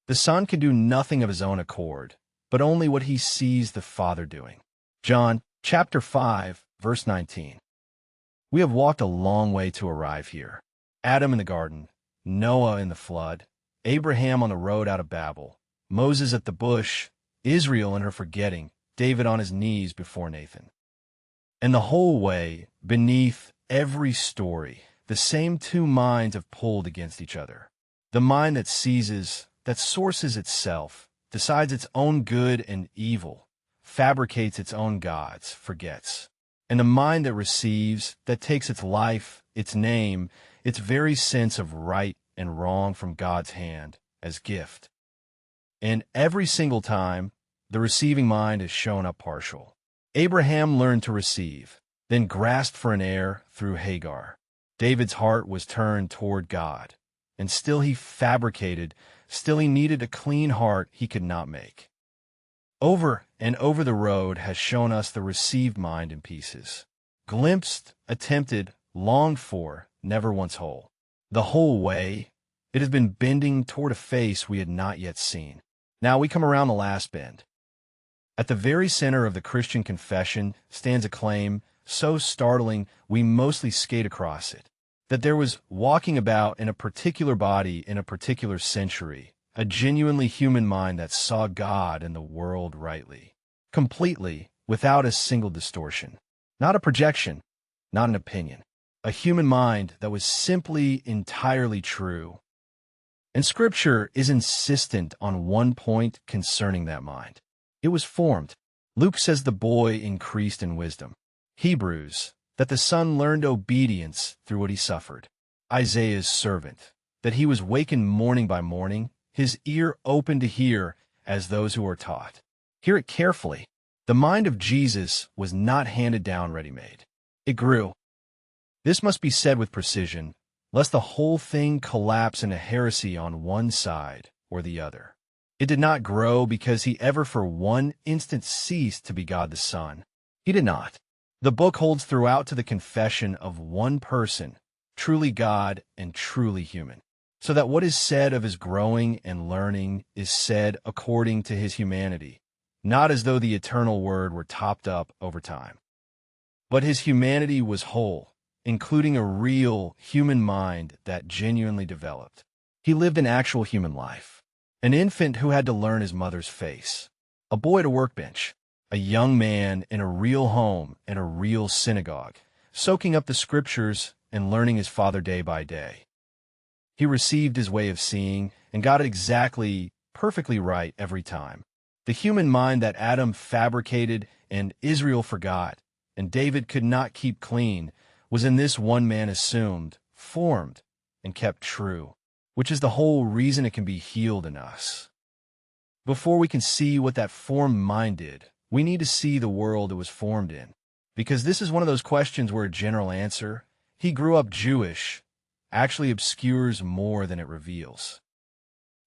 The Son can do nothing of his own accord, but only what he sees the Father doing. John chapter 5, verse 19. We have walked a long way to arrive here. Adam in the garden, Noah in the flood, Abraham on the road out of Babel, Moses at the bush, Israel in her forgetting, David on his knees before Nathan. And the whole way, beneath every story, the same two minds have pulled against each other. The mind that seizes, that sources itself, decides its own good and evil, fabricates its own gods, forgets. And the mind that receives, that takes its life, its name, its very sense of right and wrong from God's hand as gift. And every single time, the receiving mind is shown up partial. Abraham learned to receive, then grasped for an heir through Hagar. David's heart was turned toward God, and still he fabricated, still he needed a clean heart he could not make. Over and over the road has shown us the received mind in pieces. Glimpsed, attempted, longed for, never once whole. The whole way, it has been bending toward a face we had not yet seen. Now we come around the last bend. At the very center of the Christian confession stands a claim so startling we mostly skate across it, that there was walking about in a particular body in a particular century, a genuinely human mind that saw God and the world rightly, completely, without a single distortion. Not a projection, not an opinion. A human mind that was simply entirely true. And Scripture is insistent on one point concerning that mind. It was formed. Luke says the boy increased in wisdom. Hebrews, that the Son learned obedience through what he suffered. Isaiah's servant, that he was wakened morning by morning, his ear open to hear as those who are taught. Hear it carefully. The mind of Jesus was not handed down ready-made. It grew. This must be said with precision, lest the whole thing collapse into heresy on one side or the other. It did not grow because he ever for one instant ceased to be God the Son. He did not. The book holds throughout to the confession of one person, truly God and truly human, so that what is said of his growing and learning is said according to his humanity, not as though the eternal word were topped up over time. But his humanity was whole, including a real human mind that genuinely developed. He lived an actual human life. An infant who had to learn his mother's face. A boy at a workbench. A young man in a real home and a real synagogue, soaking up the Scriptures and learning his Father day by day. He received his way of seeing and got it exactly, perfectly right every time. The human mind that Adam fabricated and Israel forgot, and David could not keep clean, was in this one man assumed, formed, and kept true, which is the whole reason it can be healed in us. Before we can see what that formed mind did, we need to see the world it was formed in, because this is one of those questions where a general answer, he grew up Jewish, actually obscures more than it reveals.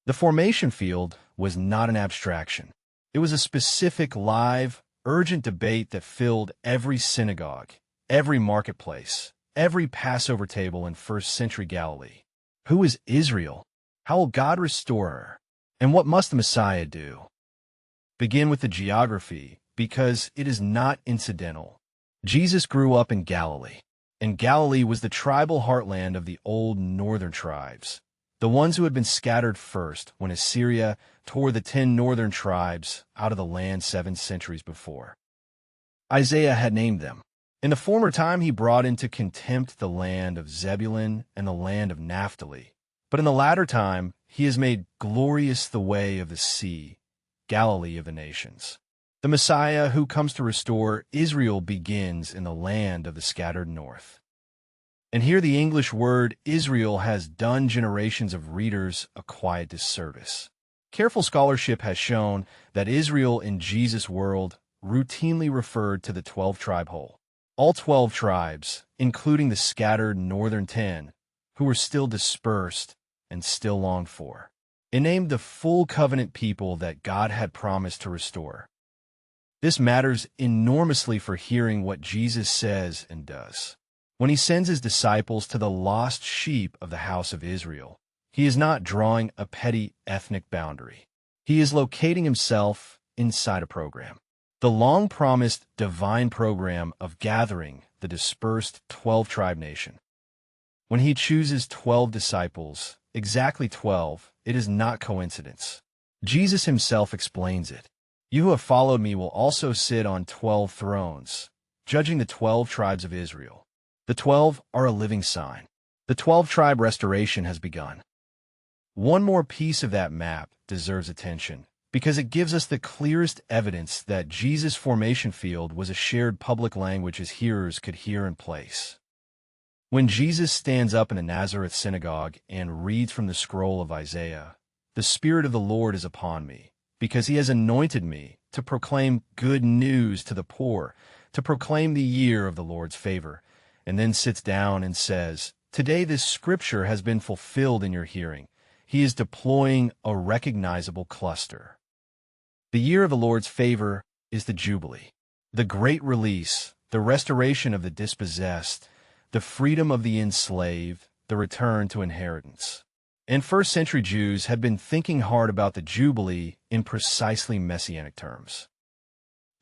The formation field was not an abstraction. It was a specific, live, urgent debate that filled every synagogue, every marketplace, every Passover table in first-century Galilee. Who is Israel? How will God restore her? And what must the Messiah do? Begin with the geography, because it is not incidental. Jesus grew up in Galilee, and Galilee was the tribal heartland of the old northern tribes, the ones who had been scattered first when Assyria tore the 10 northern tribes out of the land 7 centuries before. Isaiah had named them. In the former time he brought into contempt the land of Zebulun and the land of Naphtali, but in the latter time he has made glorious the way of the sea, Galilee of the nations. The Messiah who comes to restore Israel begins in the land of the scattered north. And here the English word Israel has done generations of readers a quiet disservice. Careful scholarship has shown that Israel in Jesus' world routinely referred to the 12-tribe whole. All 12 tribes, including the scattered northern 10, who were still dispersed and still longed for. It named the full covenant people that God had promised to restore. This matters enormously for hearing what Jesus says and does. When he sends his disciples to the lost sheep of the house of Israel, He is not drawing a petty ethnic boundary. He is locating himself inside a program. The long-promised divine program of gathering the dispersed 12-tribe nation. When he chooses 12 disciples, exactly 12, it is not coincidence. Jesus himself explains it. You who have followed me will also sit on 12 thrones, judging the 12 tribes of Israel. The 12 are a living sign. The 12-tribe restoration has begun. One more piece of that map deserves attention, because it gives us the clearest evidence that Jesus' formation field was a shared public language his hearers could hear in place. When Jesus stands up in the Nazareth synagogue and reads from the scroll of Isaiah, "The Spirit of the Lord is upon me, because he has anointed me to proclaim good news to the poor, to proclaim the year of the Lord's favor," and then sits down and says, "Today this scripture has been fulfilled in your hearing," he is deploying a recognizable cluster. The year of the Lord's favor is the Jubilee, the great release, the restoration of the dispossessed, the freedom of the enslaved, the return to inheritance. And first-century Jews had been thinking hard about the Jubilee in precisely messianic terms.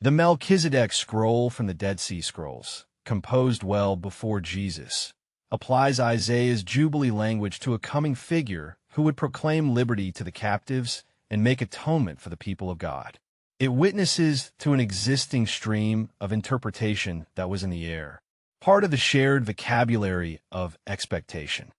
The Melchizedek scroll from the Dead Sea Scrolls, composed well before Jesus, applies Isaiah's Jubilee language to a coming figure who would proclaim liberty to the captives and make atonement for the people of God. It witnesses to an existing stream of interpretation that was in the air, part of the shared vocabulary of expectation.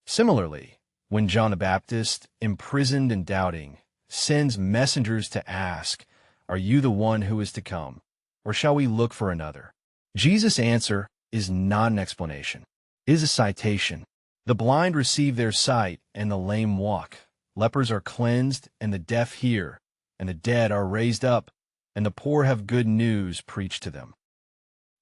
Similarly, when John the Baptist, imprisoned and doubting, sends messengers to ask, "Are you the one who is to come, or shall we look for another?" Jesus' answer is not an explanation. It is a citation. The blind receive their sight, and the lame walk. Lepers are cleansed, and the deaf hear, and the dead are raised up, and the poor have good news preached to them.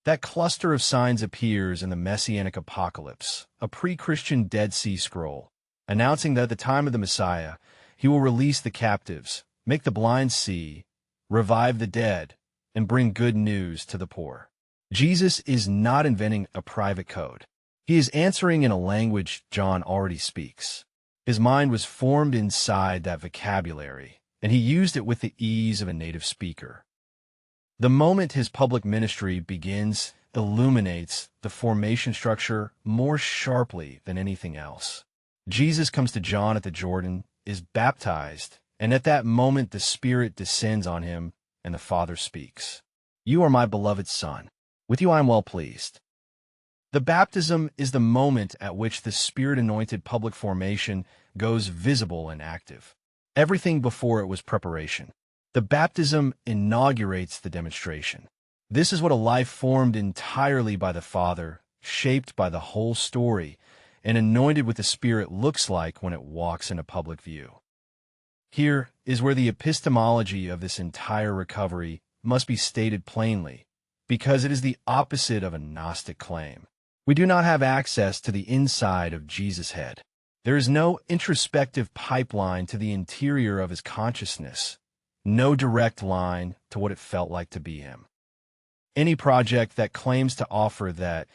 That cluster of signs appears in the Messianic Apocalypse, a pre-Christian Dead Sea Scroll, announcing that at the time of the Messiah, he will release the captives, make the blind see, revive the dead, and bring good news to the poor. Jesus is not inventing a private code. He is answering in a language John already speaks. His mind was formed inside that vocabulary, and he used it with the ease of a native speaker. The moment his public ministry begins, illuminates the formation structure more sharply than anything else. Jesus comes to John at the Jordan, is baptized, and at that moment the Spirit descends on him, and the Father speaks. "You are my beloved Son. With you I am well pleased." The baptism is the moment at which the Spirit-anointed public formation goes visible and active. Everything before it was preparation. The baptism inaugurates the demonstration. This is what a life formed entirely by the Father, shaped by the whole story, and anointed with the Spirit looks like when it walks into public view. Here is where the epistemology of this entire recovery must be stated plainly, because it is the opposite of a Gnostic claim. We do not have access to the inside of Jesus' head. There is no introspective pipeline to the interior of his consciousness, no direct line to what it felt like to be him. Any project that claims to offer that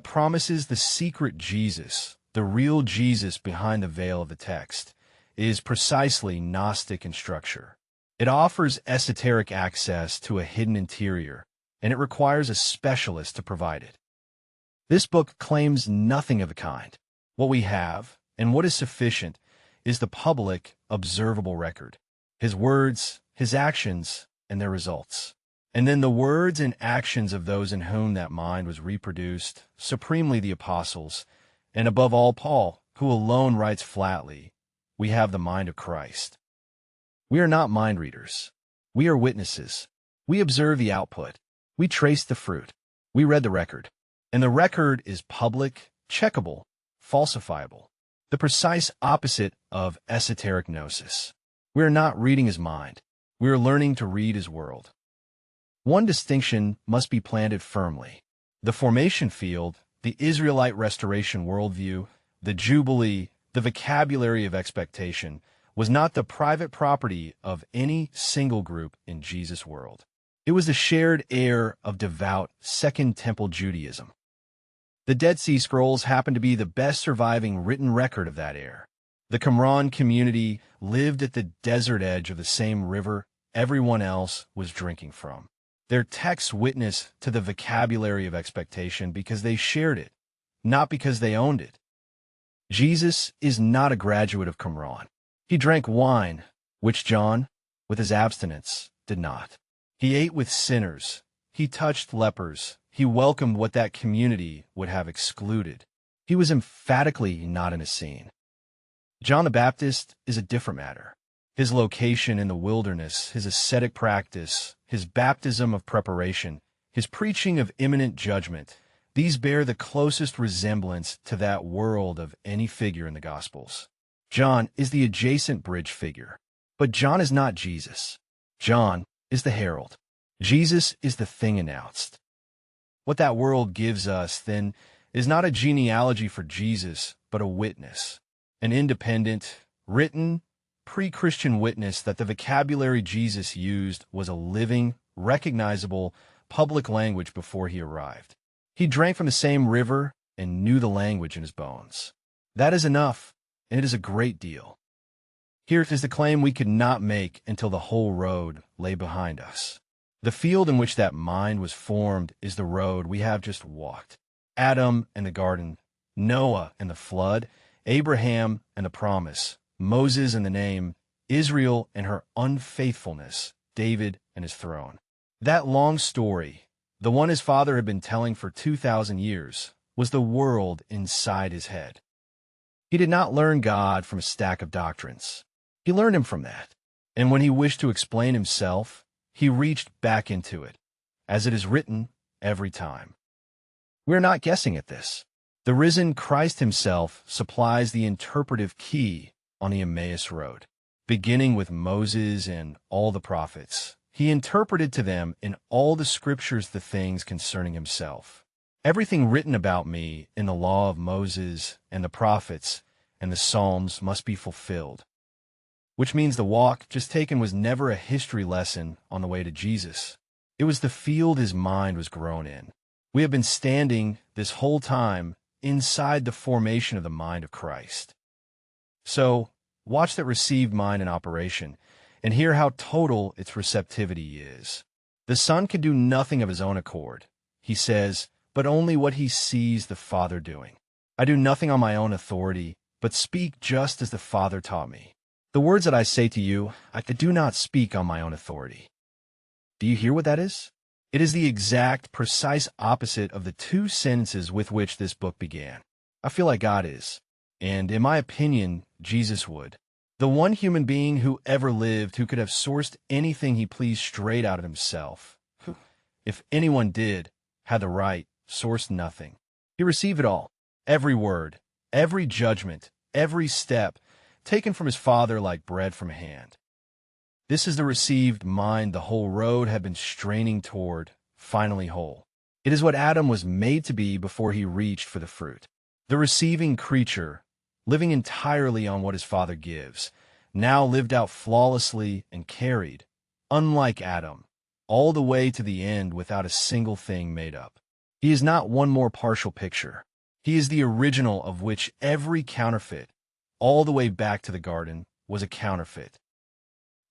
promises the secret Jesus, the real Jesus behind the veil of the text, is precisely Gnostic in structure. It offers esoteric access to a hidden interior, and it requires a specialist to provide it. This book claims nothing of the kind. What we have, and what is sufficient, is the public, observable record. His words, his actions, and their results. And then the words and actions of those in whom that mind was reproduced, supremely the apostles, and above all Paul, who alone writes flatly, "We have the mind of Christ." We are not mind readers. We are witnesses. We observe the output. We trace the fruit. We read the record. And the record is public, checkable, falsifiable, the precise opposite of esoteric gnosis. We are not reading his mind. We are learning to read his world. One distinction must be planted firmly. The formation field, the Israelite restoration worldview, the Jubilee, the vocabulary of expectation, was not the private property of any single group in Jesus' world. It was the shared heir of devout Second Temple Judaism. The Dead Sea Scrolls happen to be the best surviving written record of that heir. The Qumran community lived at the desert edge of the same river everyone else was drinking from. Their texts witness to the vocabulary of expectation because they shared it, not because they owned it. Jesus is not a graduate of Qumran. He drank wine, which John, with his abstinence, did not. He ate with sinners. He touched lepers. He welcomed what that community would have excluded. He was emphatically not in a scene. John the Baptist is a different matter. His location in the wilderness, his ascetic practice, his baptism of preparation, his preaching of imminent judgment, these bear the closest resemblance to that world of any figure in the Gospels. John is the adjacent bridge figure. But John is not Jesus. John is the herald. Jesus is the thing announced. What that world gives us, then, is not a genealogy for Jesus, but a witness. An independent, written, pre-Christian witness that the vocabulary Jesus used was a living, recognizable, public language before he arrived. He drank from the same river and knew the language in his bones. That is enough, and it is a great deal. Here is the claim we could not make until the whole road lay behind us. The field in which that mind was formed is the road we have just walked. Adam and the garden, Noah and the flood, Abraham and the promise, Moses and the name, Israel and her unfaithfulness, David and his throne. That long story, the one his father had been telling for 2,000 years, was the world inside his head. He did not learn God from a stack of doctrines. He learned him from that. And when he wished to explain himself, he reached back into it, as it is written every time. We are not guessing at this. The risen Christ himself supplies the interpretive key on the Emmaus Road. Beginning with Moses and all the prophets, he interpreted to them in all the scriptures the things concerning himself. Everything written about me in the law of Moses and the prophets and the Psalms must be fulfilled. Which means the walk just taken was never a history lesson on the way to Jesus. It was the field his mind was grown in. We have been standing this whole time inside the formation of the mind of Christ. So, watch that received mind in operation and hear how total its receptivity is. The Son can do nothing of his own accord, he says, but only what he sees the Father doing. I do nothing on my own authority, but speak just as the Father taught me. The words that I say to you, I do not speak on my own authority. Do you hear what that is? It is the exact, precise opposite of the two sentences with which this book began. I feel like God is, and in my opinion, Jesus would. The one human being who ever lived who could have sourced anything he pleased straight out of himself. If anyone did, had the right, sourced nothing. He received it all, every word, every judgment, every step, taken from his Father like bread from a hand. This is the received mind the whole road had been straining toward, finally whole. It is what Adam was made to be before he reached for the fruit. The receiving creature, living entirely on what his Father gives, now lived out flawlessly and carried, unlike Adam, all the way to the end without a single thing made up. He is not one more partial picture. He is the original of which every counterfeit, all the way back to the garden, was a counterfeit.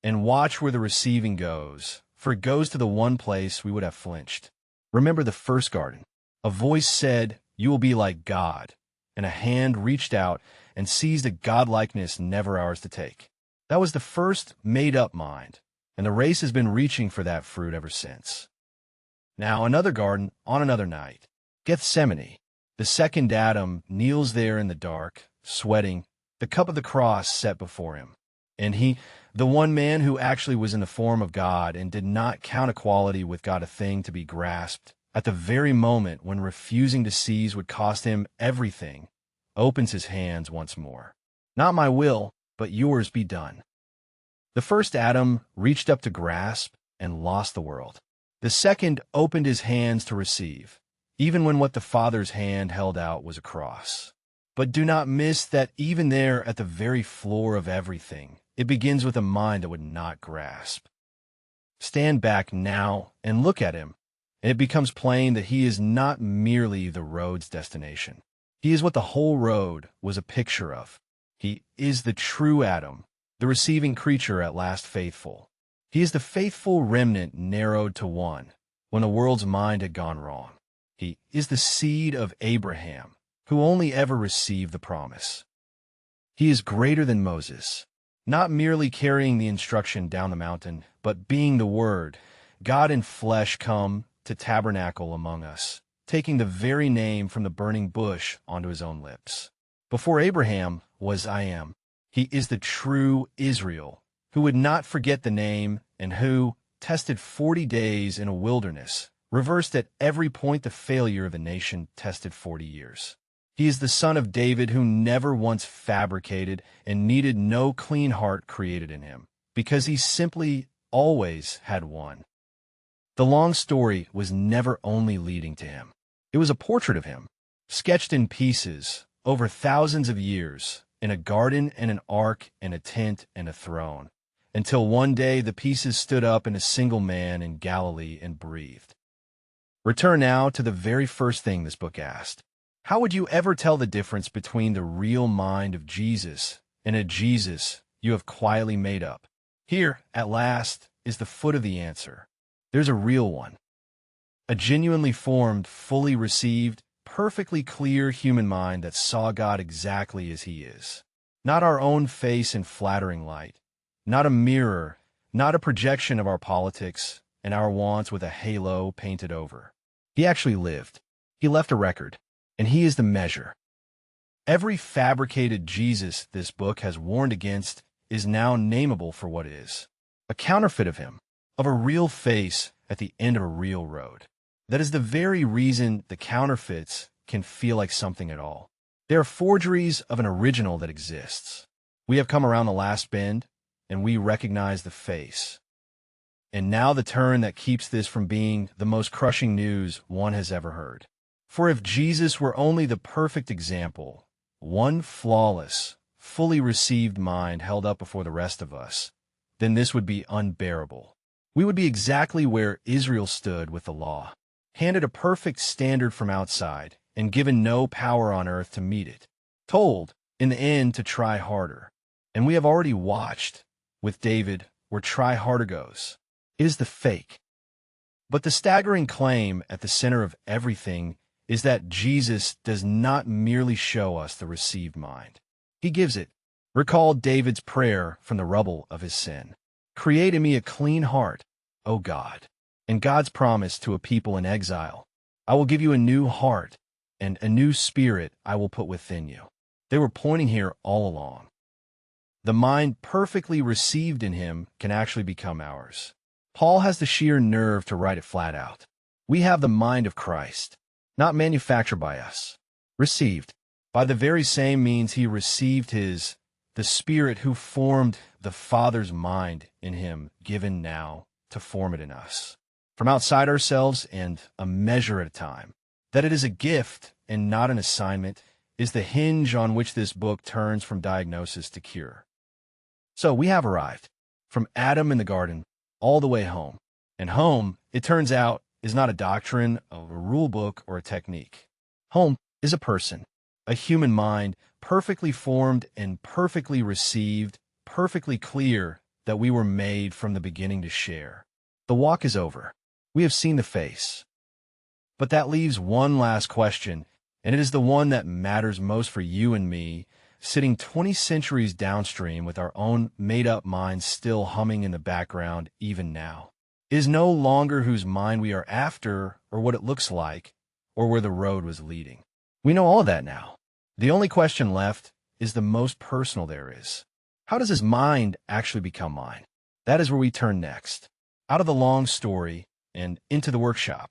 And watch where the receiving goes, for it goes to the one place we would have flinched. Remember the first garden. A voice said, "You will be like God," and a hand reached out and seized a godlikeness never ours to take. That was the first made-up mind, and the race has been reaching for that fruit ever since. Now another garden on another night. Gethsemane. The second Adam kneels there in the dark, sweating, the cup of the cross set before him. And he, the one man who actually was in the form of God and did not count equality with God a thing to be grasped, at the very moment when refusing to seize would cost him everything, opens his hands once more. Not my will, but yours be done. The first Adam reached up to grasp and lost the world. The second opened his hands to receive, even when what the Father's hand held out was a cross. But do not miss that even there at the very floor of everything, it begins with a mind that would not grasp. Stand back now and look at him, and it becomes plain that he is not merely the road's destination. He is what the whole road was a picture of. He is the true Adam, the receiving creature at last faithful. He is the faithful remnant narrowed to one, when the world's mind had gone wrong. He is the seed of Abraham, who only ever received the promise. He is greater than Moses, not merely carrying the instruction down the mountain, but being the Word, God in flesh come to tabernacle among us, taking the very name from the burning bush onto his own lips. Before Abraham was I am. He is the true Israel, who would not forget the name and who, tested 40 days in a wilderness, reversed at every point the failure of a nation tested 40 years. He is the son of David who never once fabricated and needed no clean heart created in him, because he simply always had one. The long story was never only leading to him. It was a portrait of him, sketched in pieces, over thousands of years, in a garden and an ark and a tent and a throne, until one day the pieces stood up in a single man in Galilee and breathed. Return now to the very first thing this book asked. How would you ever tell the difference between the real mind of Jesus and a Jesus you have quietly made up? Here, at last, is the foot of the answer. There's a real one. A genuinely formed, fully received, perfectly clear human mind that saw God exactly as he is. Not our own face in flattering light. Not a mirror, not a projection of our politics and our wants with a halo painted over. He actually lived. He left a record. And he is the measure. Every fabricated Jesus this book has warned against is now nameable for what is. A counterfeit of him, of a real face at the end of a real road. That is the very reason the counterfeits can feel like something at all. They are forgeries of an original that exists. We have come around the last bend, and we recognize the face. And now the turn that keeps this from being the most crushing news one has ever heard. For if Jesus were only the perfect example, one flawless, fully received mind held up before the rest of us, then this would be unbearable. We would be exactly where Israel stood with the law, handed a perfect standard from outside and given no power on earth to meet it, told, in the end, to try harder. And we have already watched, with David, where try harder goes. It is the fake. But the staggering claim at the center of everything is that Jesus does not merely show us the received mind. He gives it. Recall David's prayer from the rubble of his sin. Create in me a clean heart, O God. And God's promise to a people in exile. I will give you a new heart, and a new spirit I will put within you. They were pointing here all along. The mind perfectly received in him can actually become ours. Paul has the sheer nerve to write it flat out. We have the mind of Christ. Not manufactured by us, received. By the very same means he received the Spirit who formed the Father's mind in him, given now to form it in us. From outside ourselves and a measure at a time. That it is a gift and not an assignment is the hinge on which this book turns from diagnosis to cure. So we have arrived, from Adam in the garden all the way home. And home, it turns out, is not a doctrine of a rule book or a technique. Home is a person, a human mind, perfectly formed and perfectly received, perfectly clear that we were made from the beginning to share. The walk is over. We have seen the face. But that leaves one last question, and it is the one that matters most for you and me, sitting 20 centuries downstream with our own made-up minds still humming in the background even now. It is no longer whose mind we are after or what it looks like or where the road was leading. We know all of that now. The only question left is the most personal there is. How does his mind actually become mine? That is where we turn next. Out of the long story and into the workshop.